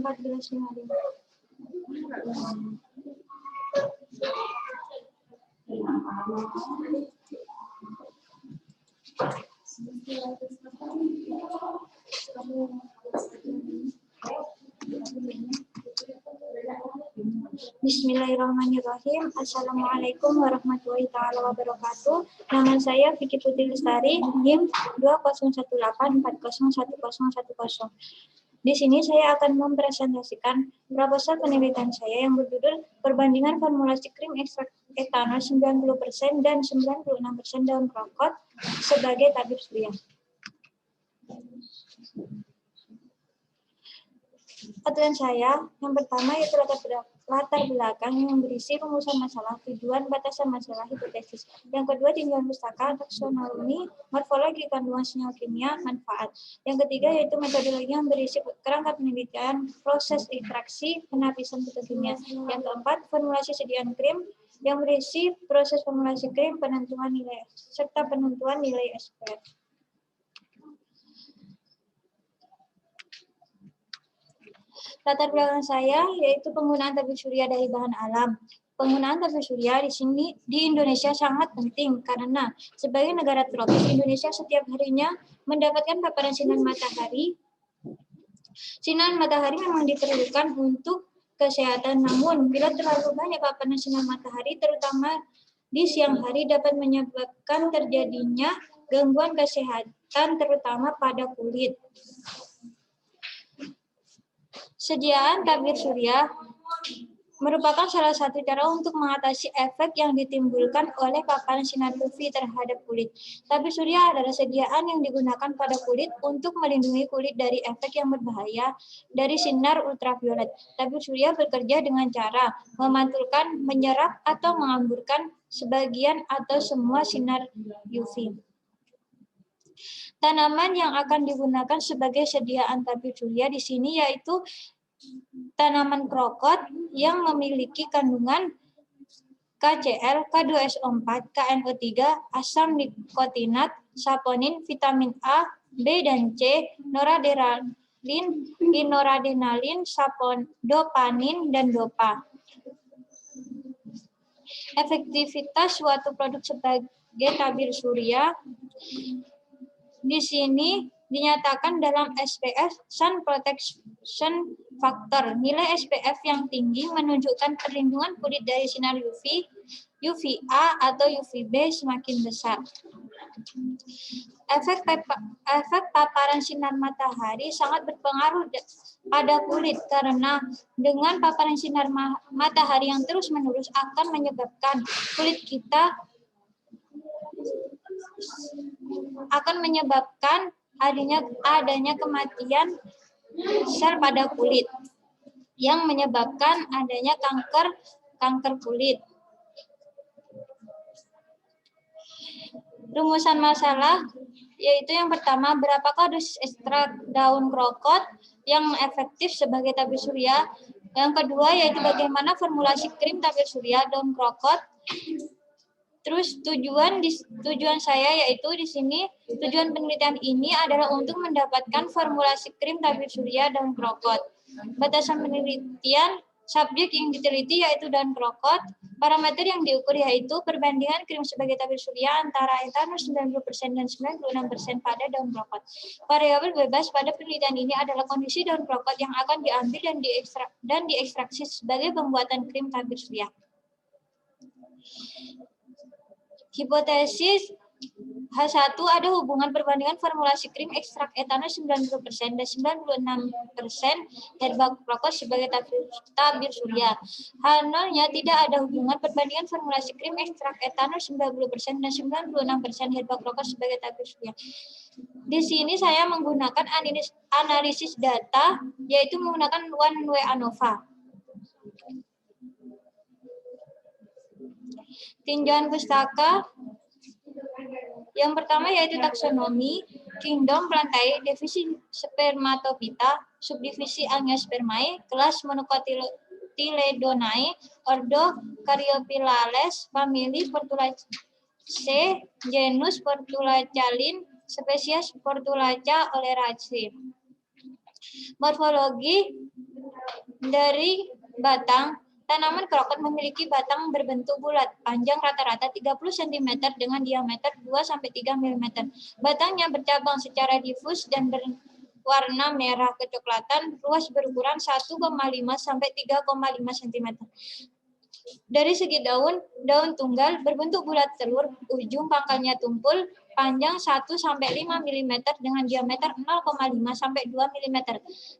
1455. Bismillahirrahmanirrahim. Assalamualaikum warahmatullahi wabarakatuh. Nama saya Vicky Putri Lestari, NIM 201840101010. Di sini saya akan mempresentasikan proposal penelitian saya yang berjudul Perbandingan formulasi krim ekstrak etanol 90% dan 96% daun krokot sebagai tabir surya. Aturan saya yang pertama yaitu latar belakang yang berisi rumusan masalah, tujuan, batasan masalah, hipotesis. Yang kedua, tinjauan pustaka, taksonomi, morfologi kandungan senyawa kimia, manfaat. Yang ketiga yaitu metodologi yang berisi kerangka penelitian, proses ekstraksi, penapisan fitokimia. Yang keempat, formulasi sediaan krim yang berisi proses formulasi krim, penentuan nilai serta penentuan nilai SPF. Latar belakang saya yaitu penggunaan tabir surya dari bahan alam. Penggunaan tabir surya di sini di Indonesia sangat penting karena sebagai negara tropis, Indonesia setiap harinya mendapatkan paparan sinar matahari. Sinar matahari memang diperlukan untuk kesehatan, namun bila terlalu banyak paparan sinar matahari, terutama di siang hari, dapat menyebabkan terjadinya gangguan kesehatan, terutama pada kulit. Sediaan tabir surya merupakan salah satu cara untuk mengatasi efek yang ditimbulkan oleh paparan sinar UV terhadap kulit. Tabir surya adalah sediaan yang digunakan pada kulit untuk melindungi kulit dari efek yang berbahaya dari sinar ultraviolet. Tabir surya bekerja dengan cara memantulkan, menyerap, atau mengamburkan sebagian atau semua sinar UV. Tanaman yang akan digunakan sebagai sediaan tabir surya di sini yaitu tanaman krokot yang memiliki kandungan KCl, K2SO4, KNO3, asam nikotinat, saponin, vitamin A, B dan C, noradrenalin, inoradrenalin, dopamin, dan dopa. Efektivitas suatu produk sebagai tabir surya di sini dinyatakan dalam SPF, Sun Protection Factor. Nilai SPF yang tinggi menunjukkan perlindungan kulit dari sinar UV, UVA atau UVB semakin besar. Efek paparan sinar matahari sangat berpengaruh pada kulit karena dengan paparan sinar matahari yang terus-menerus akan menyebabkan adanya kematian sel pada kulit yang menyebabkan adanya kanker kulit. Rumusan masalah yaitu yang pertama, berapakah dosis ekstrak daun krokot yang efektif sebagai tabir surya? Yang kedua yaitu bagaimana formulasi krim tabir surya daun krokot. Terus tujuan saya yaitu di sini tujuan penelitian ini adalah untuk mendapatkan formulasi krim tabir surya daun krokot. Batasan penelitian, subjek yang diteliti yaitu daun krokot. Parameter yang diukur yaitu perbandingan krim sebagai tabir surya antara etanol 90% dan 96% pada daun krokot. Variabel bebas pada penelitian ini adalah kondisi daun krokot yang akan diambil dan diekstraksi sebagai pembuatan krim tabir surya. Hipotesis H1 ada hubungan perbandingan formulasi krim ekstrak etanol 90% dan 96% herbal krokot sebagai tabir surya. H0-nya tidak ada hubungan perbandingan formulasi krim ekstrak etanol 90% dan 96% herbal krokot sebagai tabir surya. Di sini saya menggunakan analisis data yaitu menggunakan one-way ANOVA. Tinjauan pustaka yang pertama yaitu taksonomi, kingdom plantae, divisi spermatophyta, subdivisi Angiospermae, kelas Monocotyledonae, ordo Caryophyllales, famili Portulaceae, genus Portulacalin, spesies Portulaca oleracea. Morfologi Dari batang, tanaman krokot memiliki batang berbentuk bulat, panjang rata-rata 30 cm dengan diameter 2-3 mm. Batangnya bercabang secara difus dan berwarna merah kecoklatan, luas berukuran 1,5 sampai 3,5 cm. Dari segi daun, daun tunggal berbentuk bulat telur, ujung pangkalnya tumpul, panjang 1-5 mm dengan diameter 0,5 sampai 2 mm.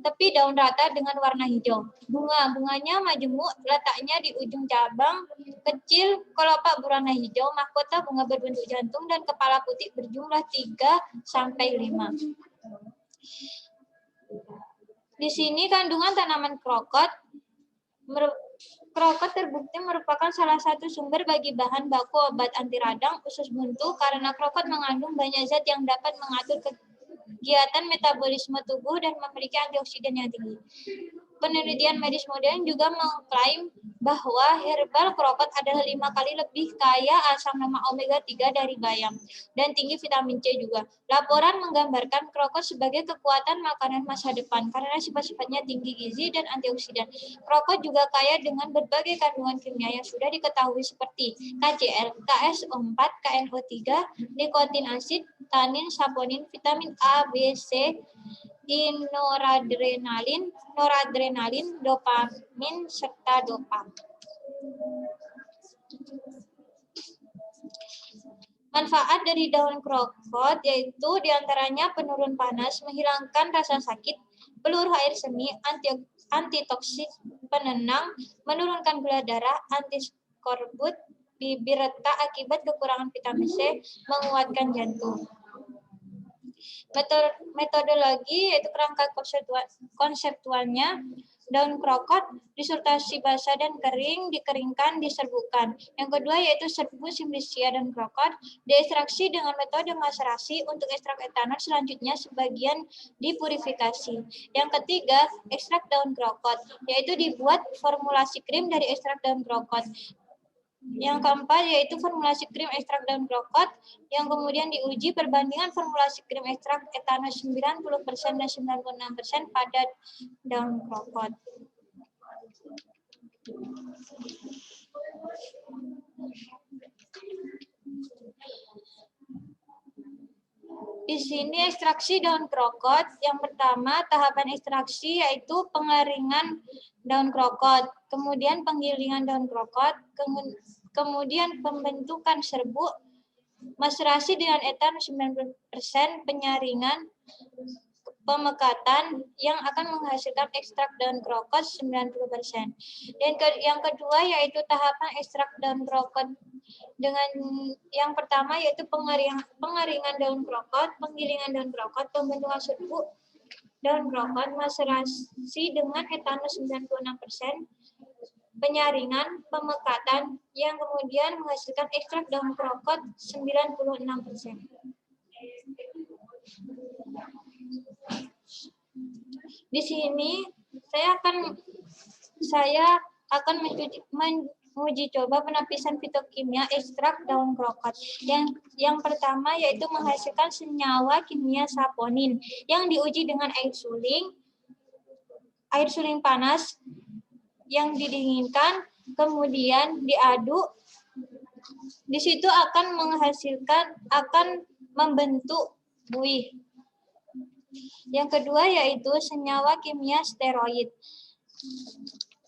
Tepi daun rata dengan warna hijau. Bunganya majemuk, letaknya di ujung cabang kecil, kelopak berwarna hijau, mahkota bunga berbentuk jantung dan kepala putih berjumlah 3-5. Di sini kandungan tanaman krokot. Krokot terbukti merupakan salah satu sumber bagi bahan baku obat anti radang usus buntu karena krokot mengandung banyak zat yang dapat mengatur kegiatan metabolisme tubuh dan memiliki antioksidan yang tinggi. Penelitian medis modern juga mengklaim bahwa herbal krokot adalah 5 kali lebih kaya asam lemak omega 3 dari bayam dan tinggi vitamin C juga. Laporan menggambarkan krokot sebagai kekuatan makanan masa depan karena sifat-sifatnya tinggi gizi dan antioksidan. Krokot juga kaya dengan berbagai kandungan kimia yang sudah diketahui seperti KCl, KSO4, KNO3, nikotin asid, tanin, saponin, vitamin A, B, C, noradrenalin, dopamin, serta dopa. Manfaat dari daun krokot yaitu diantaranya penurun panas, menghilangkan rasa sakit, peluru air seni, antitoksik, penenang, menurunkan gula darah, antiskorbut, bibir retak akibat kekurangan vitamin C, menguatkan jantung. Metodologi yaitu kerangka konseptualnya, daun krokot disultasi basah dan kering, dikeringkan, diserbukan. Yang kedua yaitu serbu simplicia daun krokot, diekstraksi dengan metode maserasi. Untuk ekstrak etanol selanjutnya sebagian dipurifikasi. Yang ketiga, ekstrak daun krokot, yaitu dibuat formulasi krim dari ekstrak daun krokot. Yang keempat yaitu formulasi krim ekstrak daun krokot yang kemudian diuji perbandingan formulasi krim ekstrak etanol 90% dan 96% pada daun krokot. Di sini ekstraksi daun krokot. Yang pertama, tahapan ekstraksi yaitu pengeringan daun krokot, kemudian penggilingan daun krokot, kemudian pembentukan serbuk, maserasi dengan etanol 90%, penyaringan, pemekatan yang akan menghasilkan ekstrak daun krokot 90%. Yang kedua yaitu tahapan ekstrak daun krokot dengan yang pertama yaitu pengeringan daun krokot, penggilingan daun krokot, pembentukan serbuk daun krokot, maserasi dengan etanol 96%, penyaringan, pemekatan yang kemudian menghasilkan ekstrak daun krokot 96%. Di sini saya akan menguji coba penapisan fitokimia ekstrak daun krokot. Yang pertama yaitu menghasilkan senyawa kimia saponin yang diuji dengan air suling panas yang didinginkan, kemudian diaduk. Di situ akan membentuk buih. Yang kedua yaitu senyawa kimia steroid.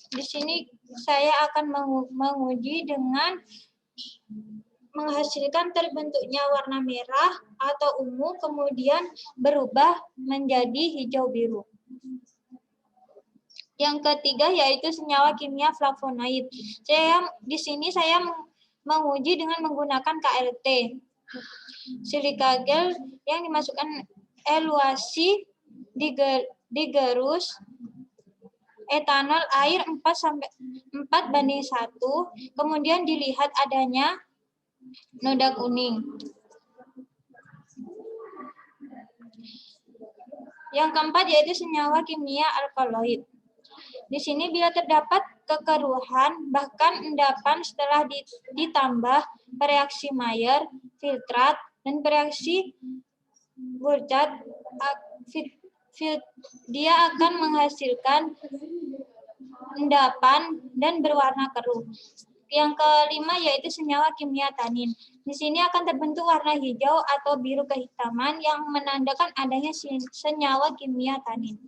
Di sini saya akan menguji dengan menghasilkan terbentuknya warna merah atau ungu, kemudian berubah menjadi hijau biru. Yang ketiga yaitu senyawa kimia flavonoid. Di sini saya menguji dengan menggunakan KLT. Silika gel yang dimasukkan eluasi digerus etanol air 4:1, kemudian dilihat adanya noda kuning. Yang keempat yaitu senyawa kimia alkaloid. Di sini bila terdapat kekeruhan bahkan endapan setelah ditambah reaksi Mayer, filtrat, dan reaksi Burchard, dia akan menghasilkan endapan, dan berwarna keruh. Yang kelima yaitu senyawa kimia tanin. Di sini akan terbentuk warna hijau atau biru kehitaman yang menandakan adanya senyawa kimia tanin.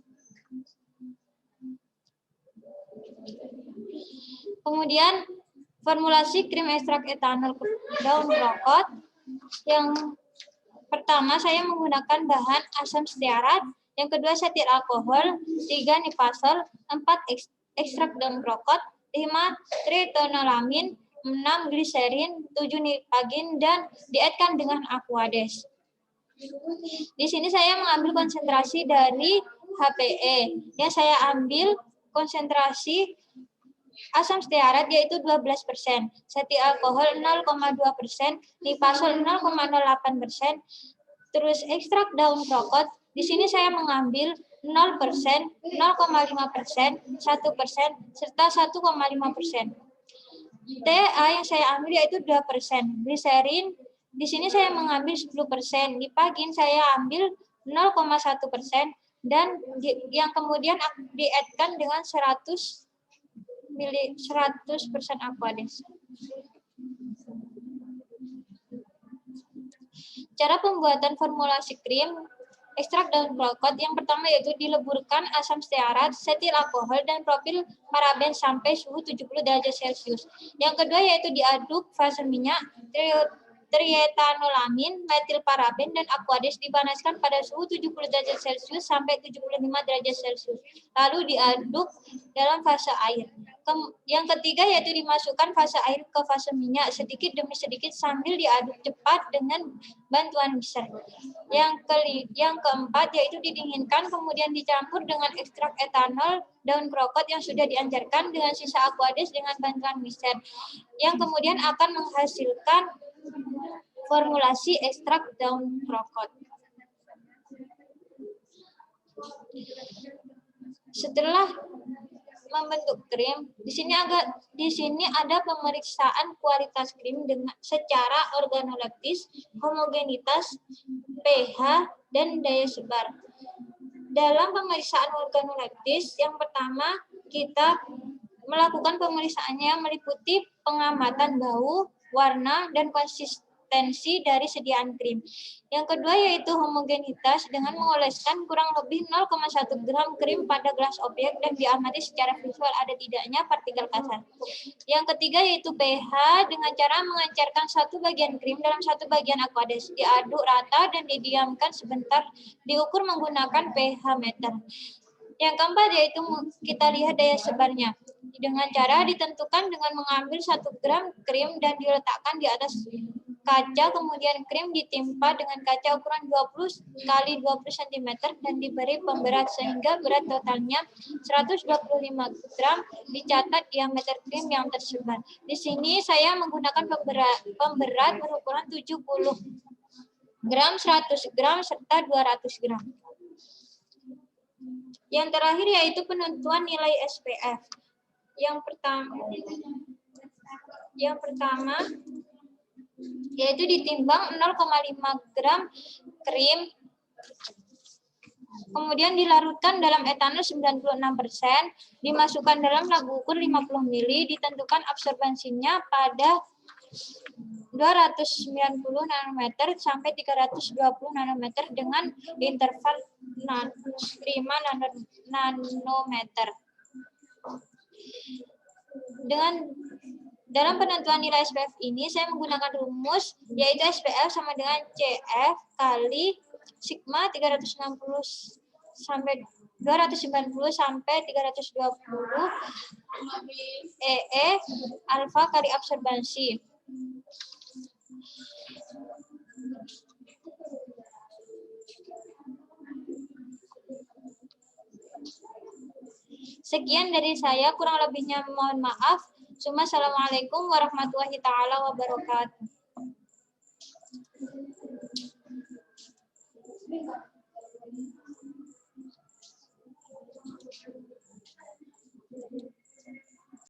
Kemudian formulasi krim ekstrak etanol daun krokot. Yang pertama saya menggunakan bahan asam stearat, yang kedua setil alkohol, 3 nipasol, 4 ekstrak daun krokot, 5 tritonolamin, 6 gliserin, 7 nipagin, dan dietkan dengan aquades. Di sini saya mengambil konsentrasi dari HPE. Yang saya ambil konsentrasi asam stearat yaitu 12%, setil alkohol 0,2%, nipasol 0,08%, terus ekstrak daun krokot. Di sini saya mengambil 0%, 0,5%, 1%, serta 1,5%. TA yang saya ambil yaitu 2%. Gliserin, di sini saya mengambil 10%. Nipagin saya ambil 0,1%. Dan yang kemudian dietkan dengan 100% aquades. Cara pembuatan formulasi krim ekstrak daun krokot yang pertama yaitu dileburkan asam stearat, setil alkohol, dan propil paraben sampai suhu 70 derajat Celcius. Yang kedua yaitu diaduk fase minyak, triethanolamin, metil paraben, dan aquades dipanaskan pada suhu 70 derajat Celcius sampai 75 derajat Celcius. Lalu diaduk dalam fase air. Yang ketiga yaitu dimasukkan fase air ke fase minyak sedikit demi sedikit sambil diaduk cepat dengan bantuan mixer. Yang keempat yaitu didinginkan kemudian dicampur dengan ekstrak etanol daun krokot yang sudah dianjarkan dengan sisa aquades dengan bantuan mixer. Yang kemudian akan menghasilkan formulasi ekstrak daun krokot. Setelah membentuk krim, di sini ada pemeriksaan kualitas krim dengan secara organoleptis, homogenitas, pH, dan daya sebar. Dalam pemeriksaan organoleptis, yang pertama kita melakukan pemeriksaannya meliputi pengamatan bau, warna, dan konsistensi dari sediaan krim. Yang kedua yaitu homogenitas dengan mengoleskan kurang lebih 0,1 gram krim pada gelas objek dan diamati secara visual ada tidaknya partikel kasar. Yang ketiga yaitu pH dengan cara mengencerkan satu bagian krim dalam satu bagian aquades, diaduk rata dan didiamkan sebentar, diukur menggunakan pH meter. Yang keempat yaitu kita lihat daya sebarnya dengan cara ditentukan dengan mengambil 1 gram krim dan diletakkan di atas kaca, kemudian krim ditimpa dengan kaca ukuran 20 x 20 cm dan diberi pemberat sehingga berat totalnya 125 gram, dicatat diameter krim yang tersebar. Di sini saya menggunakan pemberat berukuran 70 gram, 100 gram, serta 200 gram. Yang terakhir yaitu penentuan nilai SPF. Yang pertama yaitu ditimbang 0,5 gram krim, kemudian dilarutkan dalam etanol 96%, dimasukkan dalam labu ukur 50 ml, ditentukan absorbensinya pada 290 nanometer sampai 320 nanometer dengan interval 5 nanometer. Dalam penentuan nilai SPF ini saya menggunakan rumus yaitu SPF sama dengan CF kali sigma 360 sampai 290 sampai 320 EE alfa kali absorbensi. Sekian dari saya, kurang lebihnya mohon maaf. Assalamualaikum warahmatullahi taala wabarakatuh.